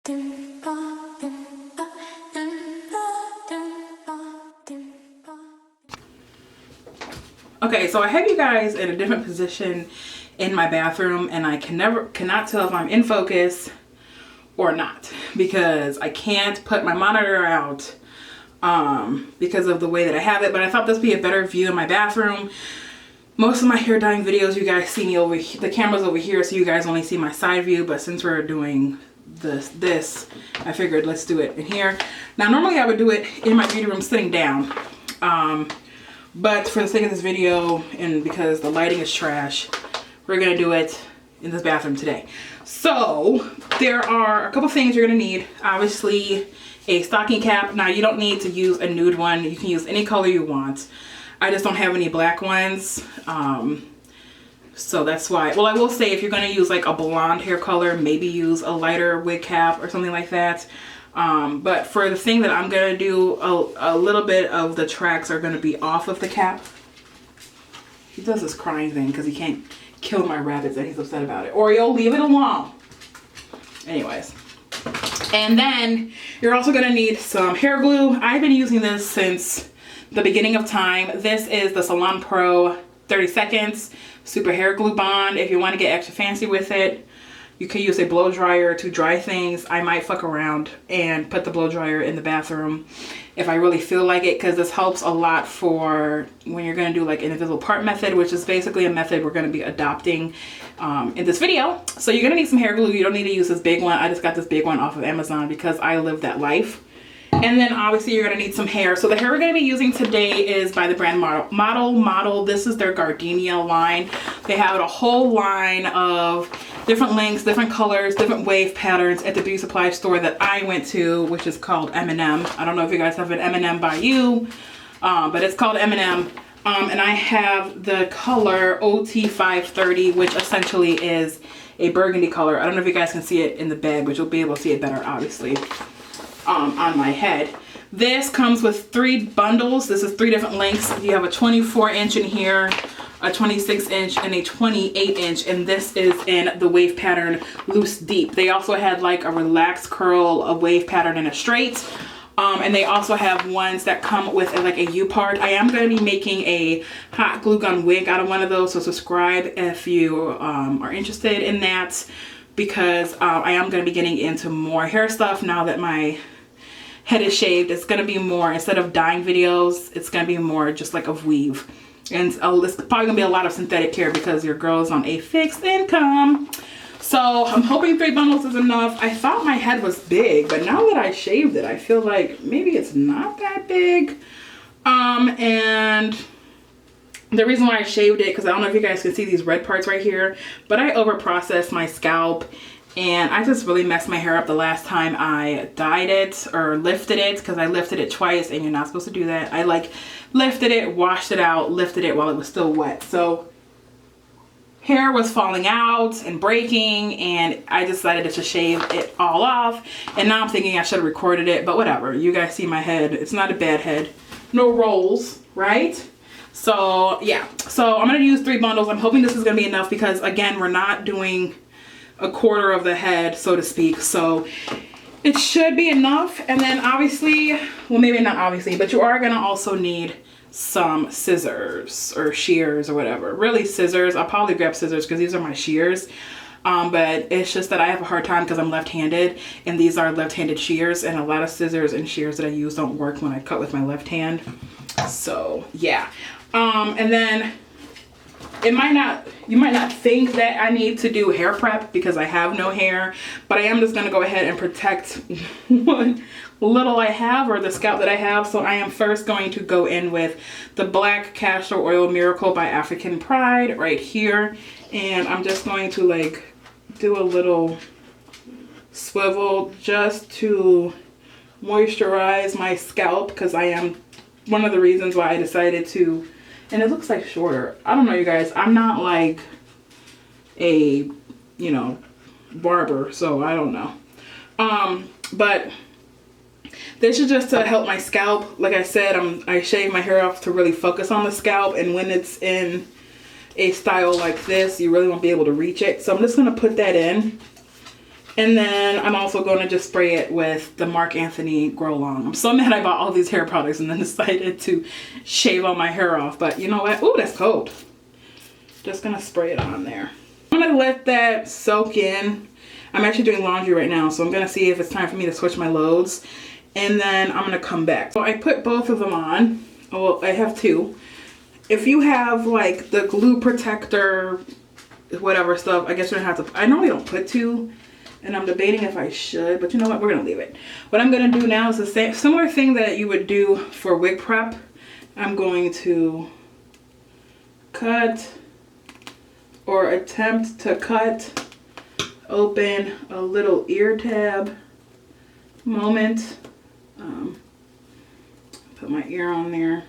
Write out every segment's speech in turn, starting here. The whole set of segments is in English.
Okay, so I have you guys in a different position in my bathroom, and I cannot tell if I'm in focus or not because I can't put my monitor out because of the way that I have it. But I thought this would be a better view in my bathroom. Most of my hair dyeing videos, you guys see me over here, the camera's over here, so you guys only see my side view. But since we're doing this, I figured let's do it in here. Now, normally I would do it in my beauty room sitting down. But for the sake of this video, and because the lighting is trash, we're gonna do it in this bathroom today. So there are a couple things you're gonna need. Obviously, a stocking cap. Now, you don't need to use a nude one. You can use any color you want. I just don't have any black ones. So that's why. Well, I will say if you're gonna use like a blonde hair color, maybe use a lighter wig cap or something like that. But for the thing that I'm gonna do, a little bit of the tracks are gonna be off of the cap. He does this crying thing because he can't kill my rabbits and he's upset about it. Oreo, leave it alone. Anyways. And then you're also gonna need some hair glue. I've been using this since the beginning of time. This is the Salon Pro 30 Seconds Super Hair Glue Bond. If you want to get extra fancy with it, you can use a blow dryer to dry things. I might fuck around and put the blow dryer in the bathroom if I really feel like it, because this helps a lot for when you're going to do like an invisible part method, which is basically a method we're going to be adopting in this video. So you're going to need some hair glue. You don't need to use this big one. I just got this big one off of Amazon because I live that life. And then obviously you're going to need some hair. So the hair we're going to be using today is by the brand Model. This is their Gardenia line. They have a whole line of different lengths, different colors, different wave patterns at the beauty supply store that I went to, which is called M&M. I don't know if you guys have an M&M by you, but it's called M&M. And I have the color OT530, which essentially is a burgundy color. I don't know if you guys can see it in the bag, but you'll be able to see it better, obviously. On my head. This comes with 3 bundles. This is 3 different lengths. You have a 24-inch in here, a 26-inch, and a 28-inch, and this is in the wave pattern Loose Deep. They also had like a relaxed curl, a wave pattern, and a straight. And they also have ones that come with like a U-part. I am going to be making a hot glue gun wig out of one of those, so subscribe if you are interested in that, because I am going to be getting into more hair stuff now that my head is shaved. It's going to be more, instead of dyeing videos, it's going to be more just like of weave. And it's probably going to be a lot of synthetic hair because your girl is on a fixed income. So I'm hoping 3 bundles is enough. I thought my head was big, but now that I shaved it, I feel like maybe it's not that big. And the reason why I shaved it, because I don't know if you guys can see these red parts right here, but I over-processed my scalp. And I just really messed my hair up the last time I dyed it or lifted it, because I lifted it twice and you're not supposed to do that. I like lifted it, washed it out, lifted it while it was still wet. So hair was falling out and breaking, and I decided to shave it all off. And now I'm thinking I should have recorded it, but whatever. You guys see my head. It's not a bad head. No rolls, right? So yeah, so I'm going to use 3 bundles. I'm hoping this is going to be enough because, again, we're not doing a quarter of the head, so to speak. So it should be enough. And then obviously, well, maybe not obviously, but you are going to also need some scissors or shears or whatever. Really scissors. I'll probably grab scissors because these are my shears. But it's just that I have a hard time because I'm left-handed, and these are left-handed shears, and a lot of scissors and shears that I use don't work when I cut with my left hand. So yeah. And then you might not think that I need to do hair prep because I have no hair, but I am just going to go ahead and protect what little I have, or the scalp that I have. So I am first going to go in with the Black Castor Oil Miracle by African Pride right here. And I'm just going to like do a little swivel just to moisturize my scalp, because I am one of the reasons why I decided to. And it looks like shorter. I don't know, you guys. I'm not like a, you know, barber, so I don't know. But this is just to help my scalp. Like I said, I shave my hair off to really focus on the scalp. And when it's in a style like this, you really won't be able to reach it. So I'm just going to put that in. And then I'm also going to just spray it with the Marc Anthony Grow Long. I'm so mad I bought all these hair products and then decided to shave all my hair off. But you know what? Ooh, that's cold. Just going to spray it on there. I'm going to let that soak in. I'm actually doing laundry right now, so I'm going to see if it's time for me to switch my loads. And then I'm going to come back. So I put both of them on. Well, I have two. If you have like the glue protector, whatever stuff, I guess you don't have to. I normally don't put two. And I'm debating if I should, but you know what? We're gonna leave it. What I'm gonna do now is the same similar thing that you would do for wig prep. I'm going to cut or attempt to cut open a little ear tab moment. Put my ear on there.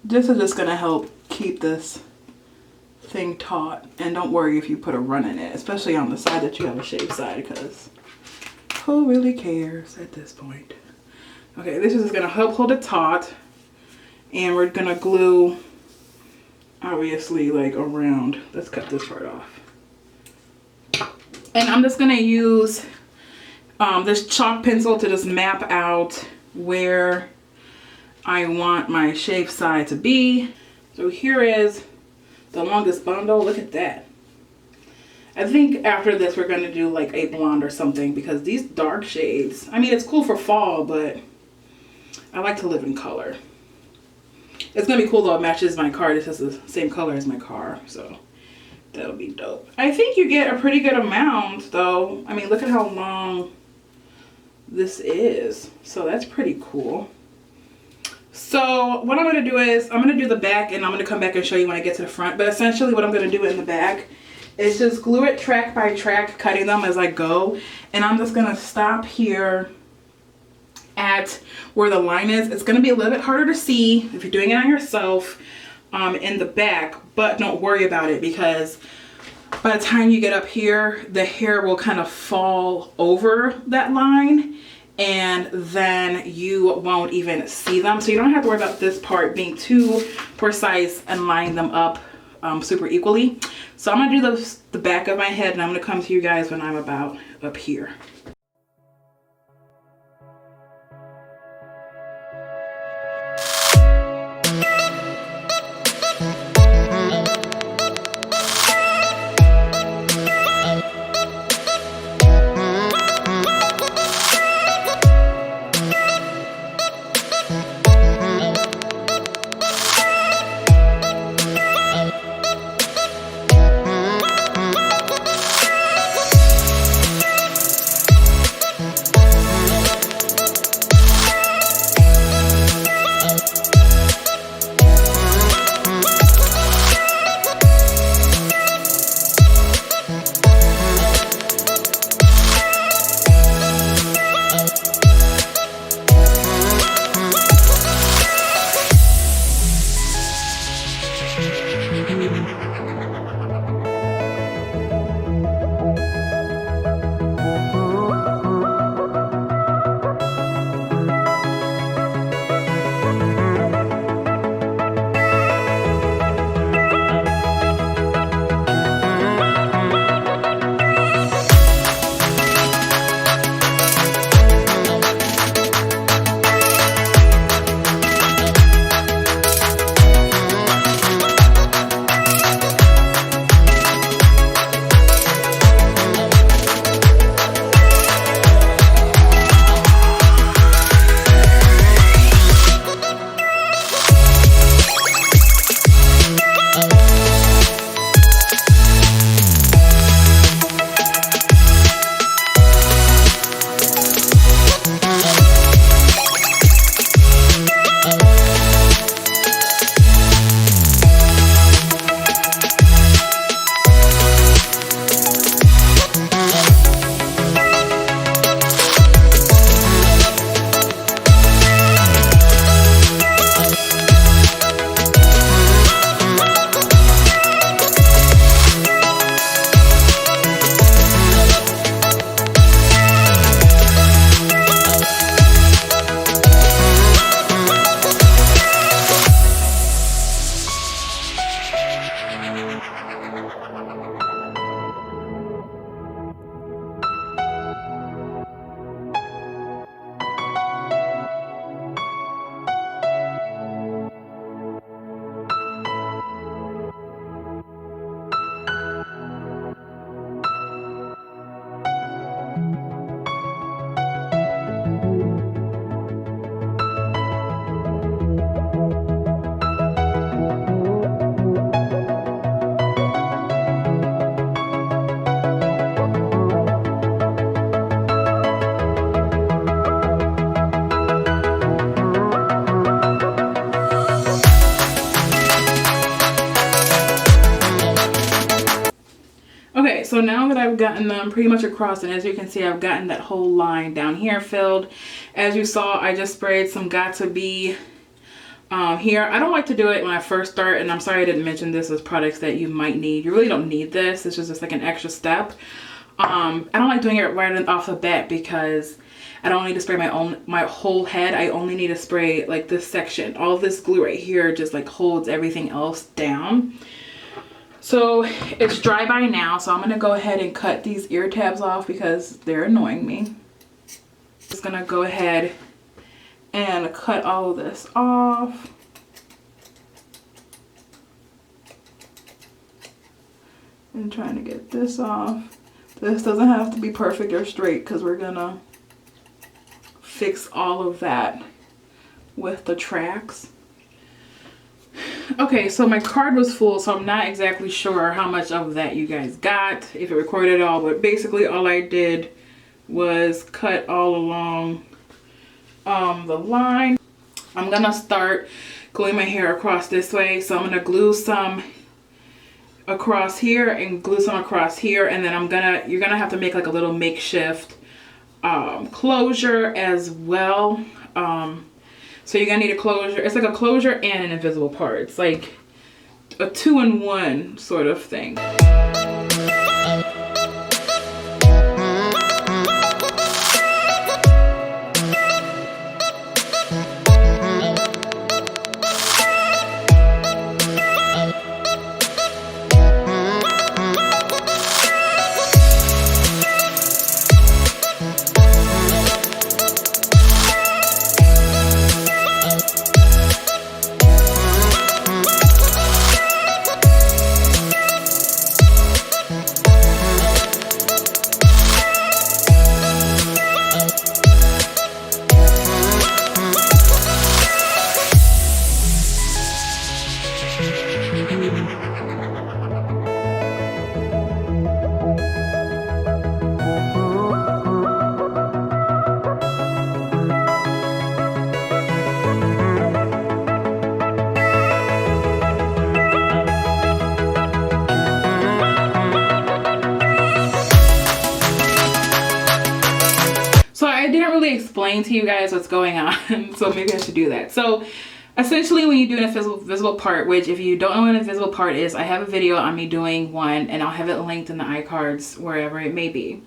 This is just gonna help keep this thing taut, and don't worry if you put a run in it, especially on the side that you have a shaved side, because who really cares at this point? Okay, this is gonna help hold it taut, and we're gonna glue obviously like around. Let's cut this part off, and I'm just gonna use this chalk pencil to just map out where I want my shaved side to be. So here is the longest bundle. Look at that. I think after this we're going to do like a blonde or something, because these dark shades, I mean, it's cool for fall, but I like to live in color. It's going to be cool though. It matches my car. This is the same color as my car, so that'll be dope. I think you get a pretty good amount though. I mean, look at how long this is. So that's pretty cool. So what I'm going to do is I'm going to do the back, and I'm going to come back and show you when I get to the front. But essentially what I'm going to do in the back is just glue it track by track, cutting them as I go. And I'm just going to stop here at where the line is. It's going to be a little bit harder to see if you're doing it on yourself in the back, but don't worry about it, because by the time you get up here, the hair will kind of fall over that line, and then you won't even see them. So you don't have to worry about this part being too precise and lining them up super equally. So I'm gonna do the back of my head, and I'm gonna come to you guys when I'm about up here. I've gotten them pretty much across, and as you can see, I've gotten that whole line down here filled. As you saw, I just sprayed some Got2b here. I don't like to do it when I first start, and I'm sorry I didn't mention this as products that you might need. You really don't need this. It's just like an extra step. I don't like doing it right off the bat because I don't need to spray my whole head. I only need to spray like this section. All this glue right here just like holds everything else down. So it's dry by now, so I'm gonna go ahead and cut these ear tabs off because they're annoying me. Just gonna go ahead and cut all of this off. And trying to get this off. This doesn't have to be perfect or straight because we're gonna fix all of that with the tracks. Okay, so my card was full, so I'm not exactly sure how much of that you guys got, if it recorded it all, but basically all I did was cut all along the line. I'm gonna start gluing my hair across this way, so I'm gonna glue some across here and glue some across here, and then you're gonna have to make like a little makeshift closure as well. So you're gonna need a closure. It's like a closure and an invisible part. It's like a 2-in-1 sort of thing. Explain to you guys what's going on, so maybe I should do that. So essentially when you do an invisible part, which if you don't know what an invisible part is, I have a video on me doing one and I'll have it linked in the iCards wherever it may be.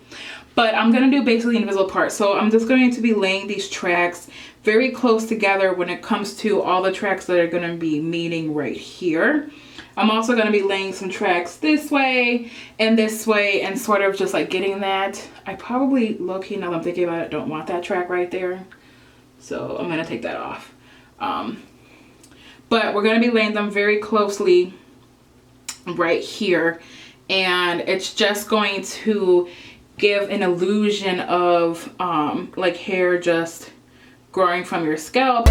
But I'm going to do basically an invisible part. So I'm just going to be laying these tracks very close together when it comes to all the tracks that are going to be meeting right here. I'm also going to be laying some tracks this way and sort of just like getting that. I probably, low-key, now that I'm thinking about it, don't want that track right there. So I'm going to take that off. But we're going to be laying them very closely right here. And it's just going to give an illusion of like hair just growing from your scalp.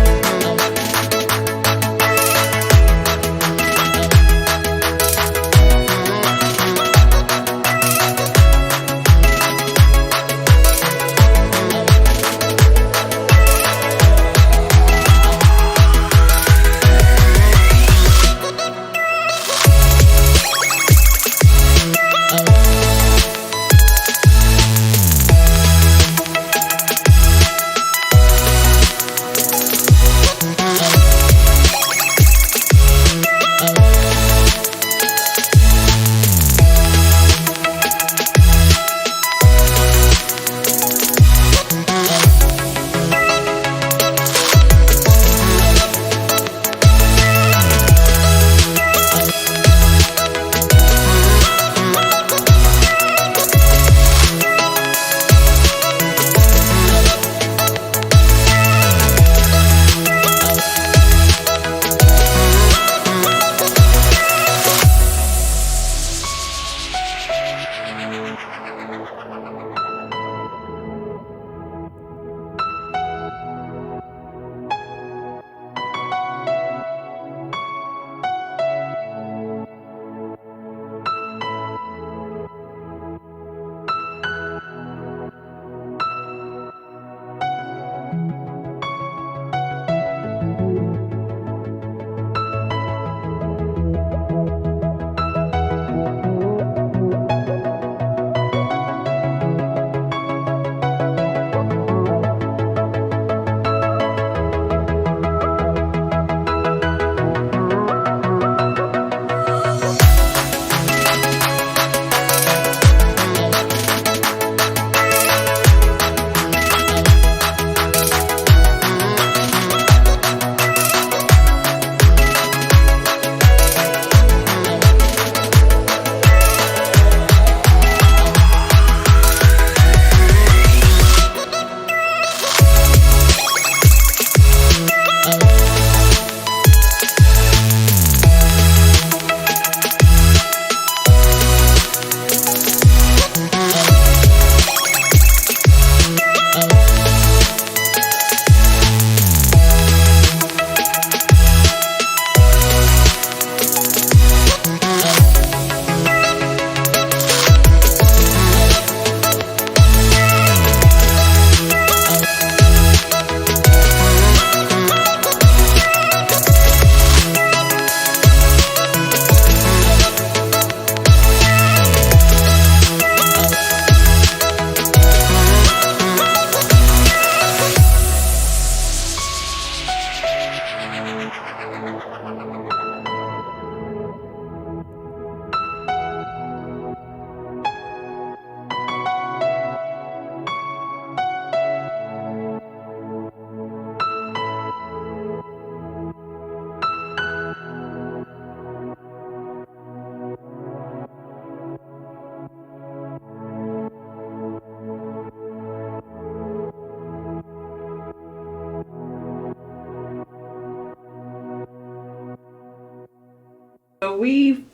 we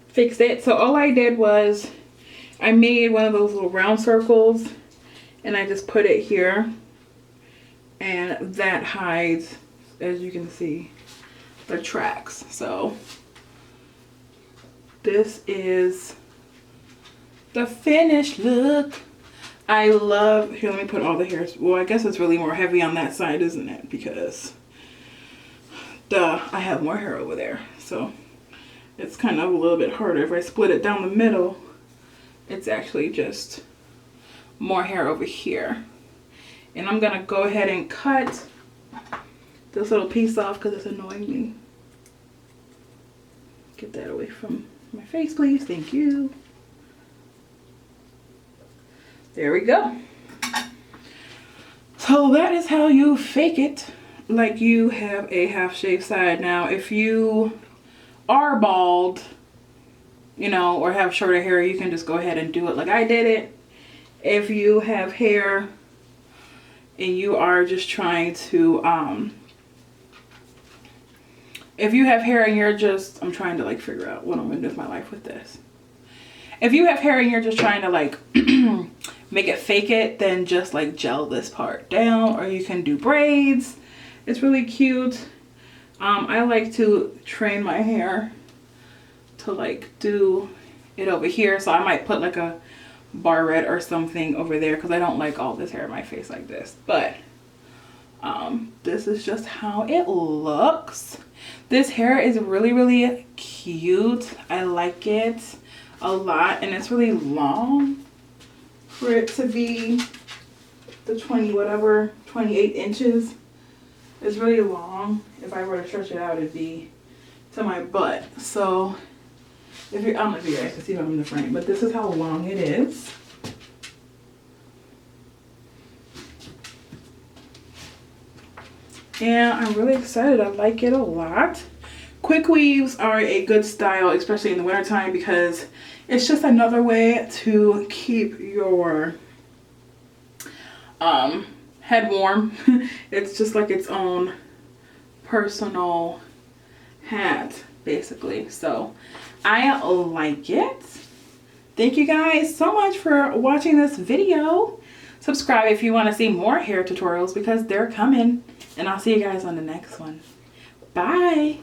fixed it. So all I did was I made one of those little round circles and I just put it here, and that hides, as you can see, the tracks. So this is the finished look. I love, here, let me put all the hairs. Well, I guess it's really more heavy on that side, isn't it? Because duh, I have more hair over there. So it's kind of a little bit harder. If I split it down the middle, it's actually just more hair over here. And I'm gonna go ahead and cut this little piece off because it's annoying me. Get that away from my face, please. Thank you. There we go. So that is how you fake it, like you have a half shaved side. Now, if you are bald, you know, or have shorter hair, you can just go ahead and do it like I did it. If you have hair and you are just trying to, if you have hair and you're just, I'm trying to like figure out what I'm gonna do with my life with this. If you have hair and you're just trying to like make it fake it, then just like gel this part down, or you can do braids. It's really cute. I like to train my hair to like do it over here, so I might put like a barrette or something over there because I don't like all this hair in my face like this. But this is just how it looks. This hair is really, really cute. I like it a lot, and it's really long for it to be the 28 inches. It's really long. If I were to stretch it out, it'd be to my butt. So if you're, I don't know if you guys can see it on the frame, but this is how long it is. And I'm really excited. I like it a lot. Quick weaves are a good style, especially in the wintertime, because it's just another way to keep your head warm. It's just like its own personal hat, basically. So I like it. Thank you guys so much for watching this video. Subscribe if you want to see more hair tutorials because they're coming. And I'll see you guys on the next one. Bye.